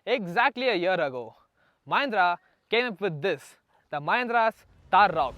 Exactly a year ago, Mahindra came up with this, the Mahindra's THAR ROXX.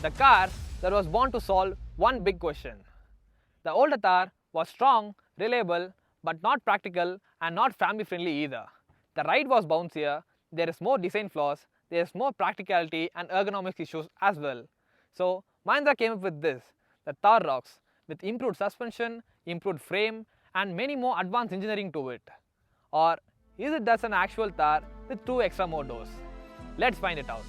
The car that was born to solve one big question. The older THAR was strong, reliable, but not practical and not family friendly either. The ride was bouncier, there is more design flaws, there is more practicality and ergonomics issues as well. So Mahindra came up with this, the THAR ROXX, with improved suspension, improved frame and many more advanced engineering to it. Or is it just an actual THAR with 2 extra more doors? Let's find it out.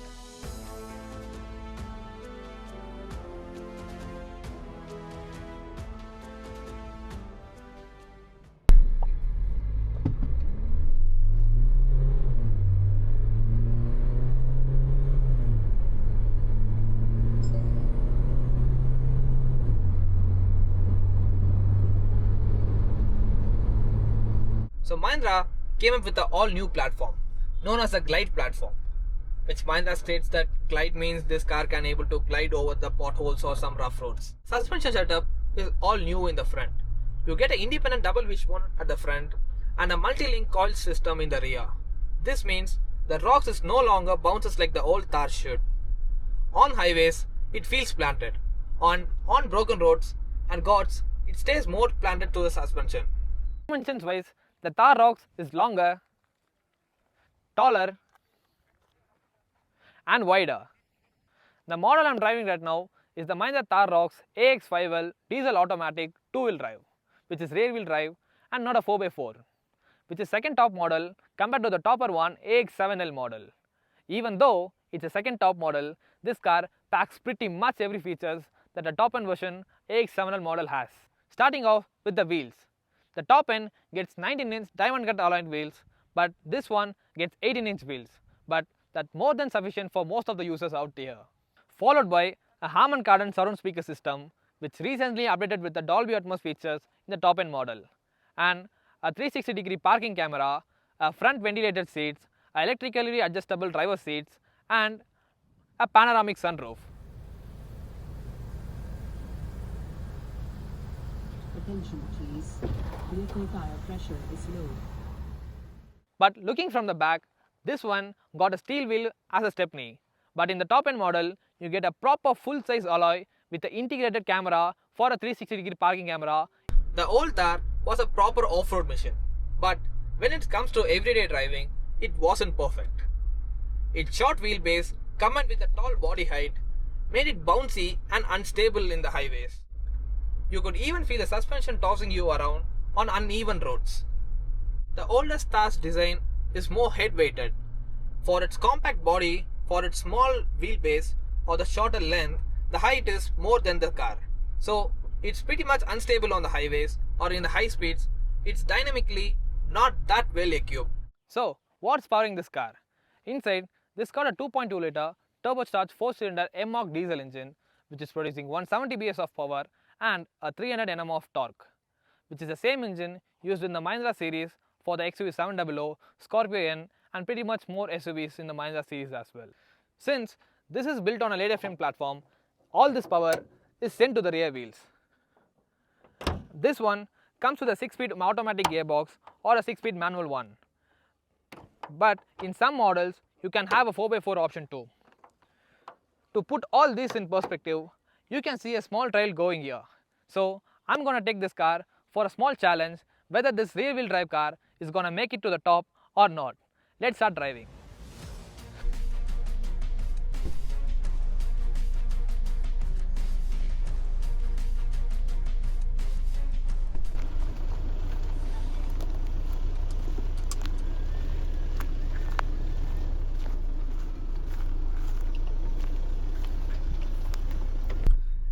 So Mahindra came up with an all-new platform known as the Glide platform, which Mahindra states that glide means this car can able to glide over the potholes or some rough roads. Suspension setup is all new in the front. You get an independent double wishbone at the front and a multi-link coil system in the rear. This means the ROXX is no longer bounces like the old THAR should. On highways, it feels planted. On broken roads and gods, it stays more planted to the suspension. Dimensions wise, the THAR ROXX is longer, taller and wider. The model I am driving right now is the Mahindra THAR ROXX AX5L diesel automatic 2-wheel drive, which is rear wheel drive and not a 4x4, which is second top model compared to the topper one AX7L model. Even though it's a second top model, this car packs pretty much every features that the top end version AX7L model has. Starting off with the wheels. The top end gets 19-inch diamond cut alloy wheels, but this one gets 18-inch wheels, but that's more than sufficient for most of the users out here. Followed by a Harman Kardon surround speaker system, which recently updated with the Dolby Atmos features in the top end model, and a 360-degree parking camera, a front ventilated seats, electrically adjustable driver seats, and a panoramic sunroof. Attention please, vehicle tire pressure is low. But looking from the back, this one got a steel wheel as a stepney. But in the top end model, you get a proper full size alloy with the integrated camera for a 360-degree parking camera. The old THAR was a proper off-road machine, but when it comes to everyday driving, it wasn't perfect. Its short wheelbase combined with a tall body height made it bouncy and unstable in the highways. You could even feel the suspension tossing you around on uneven roads. The oldest THAR's design is more head-weighted. For its compact body, for its small wheelbase or the shorter length, the height is more than the car. So it's pretty much unstable on the highways or in the high speeds. It's dynamically not that well equipped. So what's powering this car? Inside, this got a 2.2 liter turbocharged 4-cylinder mHawk diesel engine, which is producing 170 PS of power and a 300 Nm of torque, which is the same engine used in the Mahindra series for the XUV 700, Scorpio N and pretty much more SUVs in the Mahindra series as well. Since this is built on a later frame platform, all this power is sent to the rear wheels. This one comes with a 6-speed automatic gearbox or a 6-speed manual one. But in some models, you can have a 4x4 option too. To put all this in perspective, you can see a small trail going here. So I'm gonna take this car for a small challenge whether this rear wheel drive car is gonna make it to the top or not. Let's start driving.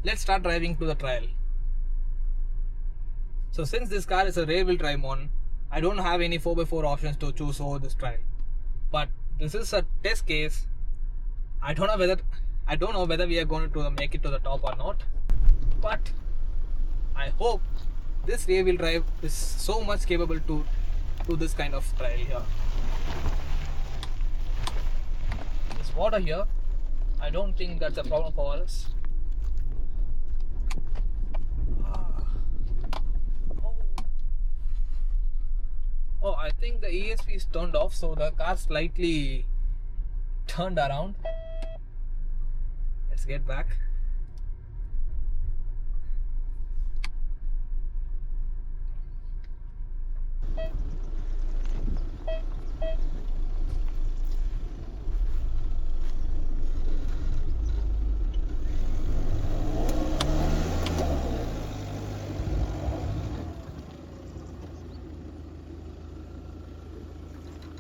Let's start driving to the trial. So since this car is a rear wheel drive one, I don't have any 4x4 options to choose over this trial. But this is a test case. I don't know whether we are going to make it to the top or not. But I hope this rear wheel drive is so much capable to do this kind of trial here. There's water here. I don't think that's a problem for us. Oh, I think the ESP is turned off, so the car slightly turned around. Let's get back.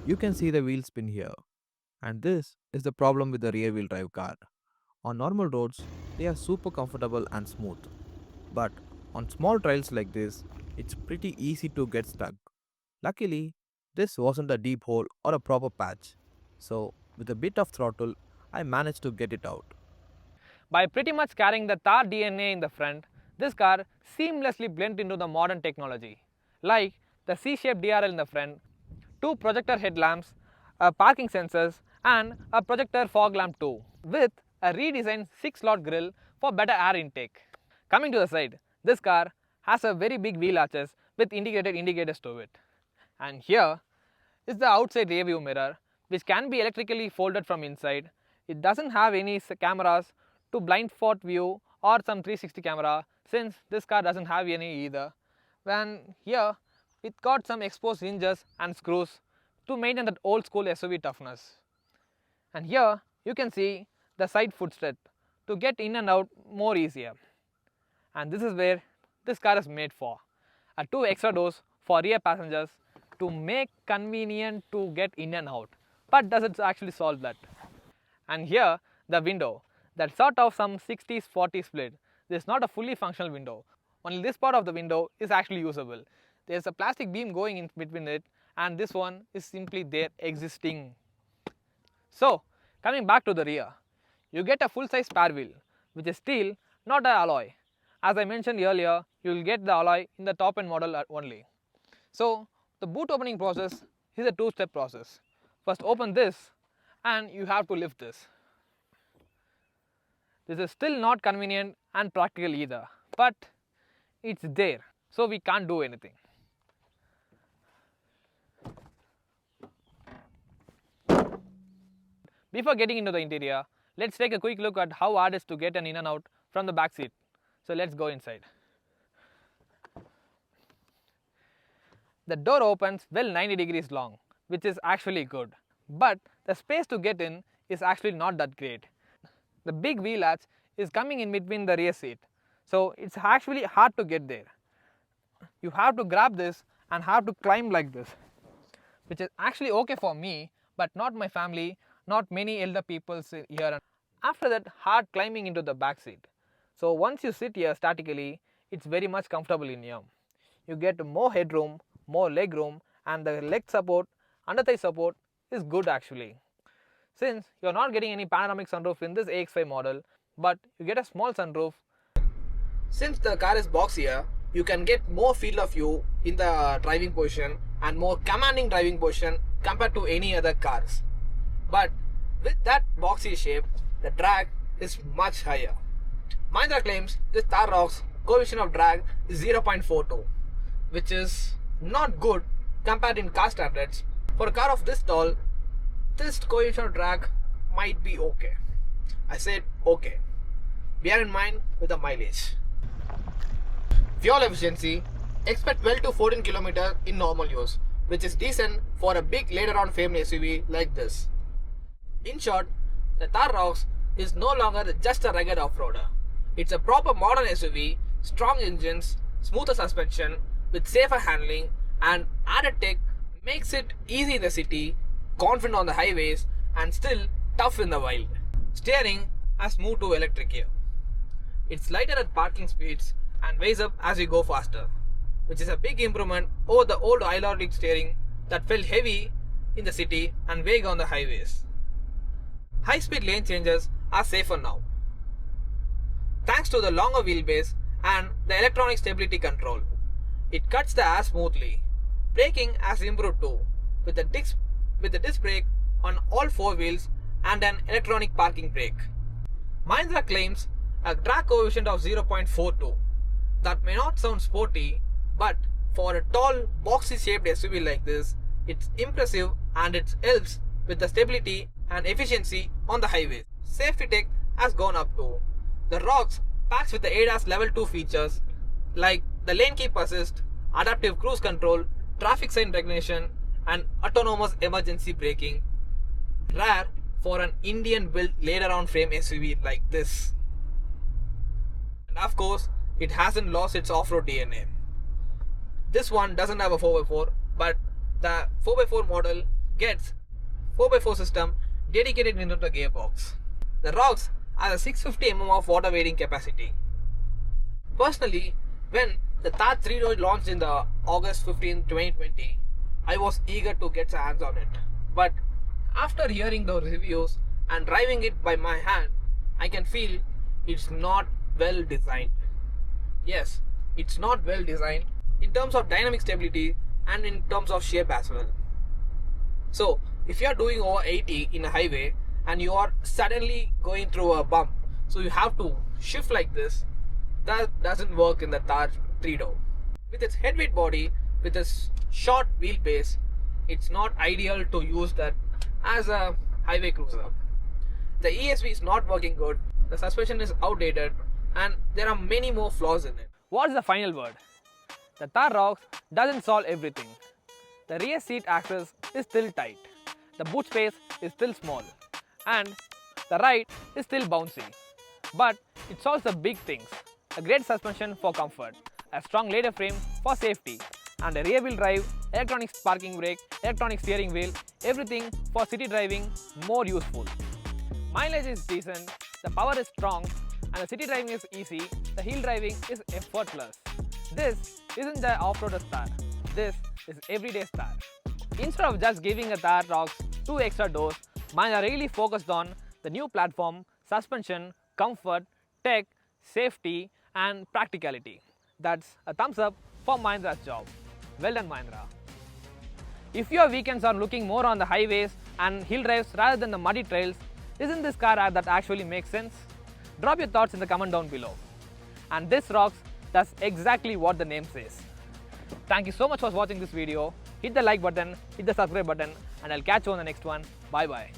You can see the wheel spin here. And this is the problem with the rear wheel drive car. On normal roads, they are super comfortable and smooth. But on small trails like this, it's pretty easy to get stuck. Luckily, this wasn't a deep hole or a proper patch. So, with a bit of throttle, I managed to get it out. By pretty much carrying the THAR DNA in the front, this car seamlessly blends into the modern technology. Like the C-shaped DRL in the front, 2 projector headlamps, parking sensors and a projector fog lamp too, with a redesigned 6-slot grille for better air intake. Coming to the side, this car has a very big wheel arches with integrated indicators to it. And here is the outside rear view mirror, which can be electrically folded from inside. It doesn't have any cameras to blind spot view or some 360 camera, since this car doesn't have any either. And here it got some exposed hinges and screws to maintain that old school SUV toughness. And here you can see the side footstep to get in and out more easier. And this is where this car is made for. 2 extra doors for rear passengers to make convenient to get in and out. But does it actually solve that? And here the window, that sort of some 60s-40 split. This is not a fully functional window. Only this part of the window is actually usable. There is a plastic beam going in between it, and this one is simply there existing. So coming back to the rear, you get a full-size spare wheel, which is steel, not an alloy. As I mentioned earlier, you will get the alloy in the top end model only. So the boot opening process is a 2-step process. First open this and you have to lift this. This is still not convenient and practical either, but it's there, so we can't do anything. Before getting into the interior, let's take a quick look at how hard it is to get an in and out from the back seat. So let's go inside. The door opens well 90 degrees long, which is actually good. But the space to get in is actually not that great. The big wheel latch is coming in between the rear seat, so it's actually hard to get there. You have to grab this and have to climb like this, which is actually okay for me, but not my family, not many elder people here. After that, hard climbing into the back seat. So once you sit here statically, it's very much comfortable in here. You get more headroom, more leg room, and the leg support, under thigh support is good actually. Since you're not getting any panoramic sunroof in this AX5 model, but you get a small sunroof. Since the car is boxier, you can get more field of view in the driving position and more commanding driving position compared to any other cars. But with that boxy shape, the drag is much higher. Mahindra claims this THAR ROXX coefficient of drag is 0.42, which is not good compared in car standards. For a car of this tall, this coefficient of drag might be okay. I said okay. Bear in mind with the mileage. Fuel efficiency, expect 12 to 14 km in normal use, which is decent for a big later on famed SUV like this. In short, the THAR ROXX is no longer just a rugged off-roader. It's a proper modern SUV, strong engines, smoother suspension with safer handling, and added tech makes it easy in the city, confident on the highways, and still tough in the wild. Steering has moved to electric here. It's lighter at parking speeds and weighs up as you go faster, which is a big improvement over the old hydraulic steering that felt heavy in the city and vague on the highways. High-speed lane changes are safer now, thanks to the longer wheelbase and the electronic stability control. It cuts the air smoothly. Braking has improved too, with the disc brake on all four wheels and an electronic parking brake. Mahindra claims a drag coefficient of 0.42. That may not sound sporty, but for a tall, boxy shaped SUV like this, it's impressive and it helps with the stability and efficiency on the highways. Safety tech has gone up too. The ROXX packs with the ADAS level 2 features like the lane keep assist, adaptive cruise control, traffic sign recognition and autonomous emergency braking. Rare for an Indian built laid around frame SUV like this. And of course, it hasn't lost its off-road DNA. This one doesn't have a 4x4, but the 4x4 model gets 4x4 system dedicated into the gearbox. The ROXX has a 650 mm of water weighting capacity. Personally, when the THAR 3 launched in the August 15, 2020, I was eager to get hands on it. But after hearing the reviews and driving it by my hand, I can feel it's not well designed. Yes, it's not well designed in terms of dynamic stability and in terms of shape as well. So, if you are doing over 80 in a highway and you are suddenly going through a bump, so you have to shift like this, that doesn't work in the THAR 3-door. With its heavyweight body, with its short wheelbase, it's not ideal to use that as a highway cruiser. The ESP is not working good, the suspension is outdated, and there are many more flaws in it. What's the final word? The THAR ROXX doesn't solve everything. The rear seat access is still tight, the boot space is still small, and the ride is still bouncy. But it solves the big things: a great suspension for comfort, a strong leather frame for safety, and a rear wheel drive, electronic parking brake, electronic steering wheel, everything for city driving more useful. Mileage is decent, the power is strong, and the city driving is easy, the hill driving is effortless. This isn't the off-roader star, this is everyday star. Instead of just giving a THAR ROXX 2 extra doors, Mahindra really focused on the new platform, suspension, comfort, tech, safety and practicality. That's a thumbs up for Mahindra's job. Well done, Mahindra. If your weekends are looking more on the highways and hill drives rather than the muddy trails, isn't this car that actually makes sense? Drop your thoughts in the comment down below. And this ROXX does exactly what the name says. Thank you so much for watching this video. Hit the like button, hit the subscribe button, and I'll catch you on the next one. Bye bye.